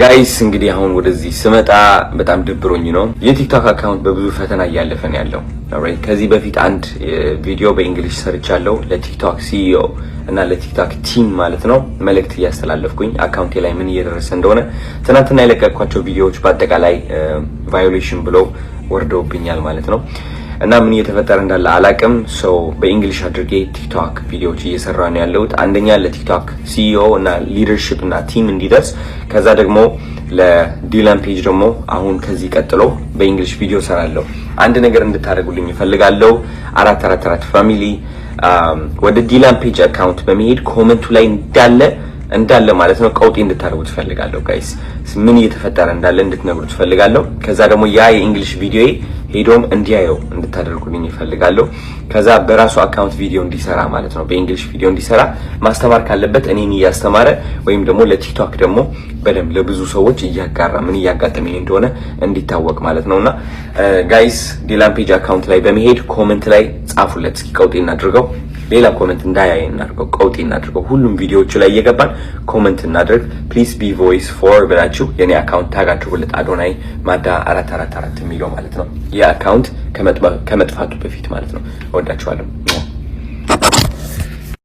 ጋይስ እንግዲህ አሁን ወደዚህ ስመጣ በጣም ድብሮኝ ነው። የቲክቶክ አካውንት በብዙ ፈተና እያለፈ ነው ያለው። ኦልራይት ከዚህ በፊት አንድ ቪዲዮ በእንግሊሽ ሰርቻለሁ ለቲክቶክ ሲኢኦ እና ለቲክቶክ ቲም ማለት ነው መልእክት እያስተላለፍኩኝ አካውንቴ ላይ ምን እየደረሰ እንደሆነ ትናንትና የለቀቅኳቸው ቪዲዮዎች በአጠቃላይ ቫዮሌሽን ብለው ወርደውብኛል ማለት ነው። እና ምን እየተፈጠረ እንዳለ አላቅም። ሰው በእንግሊሽ አድርጌ ቲክቶክ ቪዲዮዎች እየሰራሁ ነው ያለሁት። አንደኛ ለቲክቶክ ሲኢኦ እና ሊደርሺፕ እና ቲም እንዲደርስ፣ ከዛ ደግሞ ለዲላን ፔጅ ደግሞ አሁን ከዚህ ቀጥሎ በእንግሊሽ ቪዲዮ ሰራለሁ። አንድ ነገር እንድታደርጉልኝ እፈልጋለሁ። 444 ፋሚሊ ወደ ዲላን ፔጅ አካውንት በመሄድ ኮሜንቱ ላይ እንዳለ ማለት ነው ቀውጤ እንድታደርጉት እፈልጋለሁ። ጋይስ ምን እየተፈጠረ እንዳለ እንድትነግሩት እፈልጋለሁ። ከዛ ደግሞ ያ የእንግሊሽ ቪዲዮ ሄዶም እንዲያየው እንድታደርጉልኝ እፈልጋለሁ። ከዛ በራሱ አካውንት ቪዲዮ እንዲሰራ ማለት ነው በእንግሊሽ ቪዲዮ እንዲሰራ ማስተማር ካለበት እኔን እያስተማረ ወይም ደግሞ ለቲክቶክ ደግሞ በደንብ ለብዙ ሰዎች እያጋራ ምን እያጋጠመኝ እንደሆነ እንዲታወቅ ማለት ነውና ጋይስ ዲላን ፔጅ አካውንት ላይ በመሄድ ኮሜንት ላይ ጻፉለት። እስኪ ቀውጤ እናድርገው፣ ሌላ ኮሜንት እንዳያይ እናድርገው፣ ቀውጤ እናድርገው። ሁሉም ቪዲዮዎቹ ላይ እየገባን ኮሜንት እናድርግ። ፕሊዝ ቢ ቮይስ ፎር ብላችሁ የኔ አካውንት ታግ አድርጉለት። አዶናይ ማዳ 444 የሚለው ማለት ነው። የአካውንት ከመጥፋቱ በፊት ማለት ነው። እወዳችኋለሁ።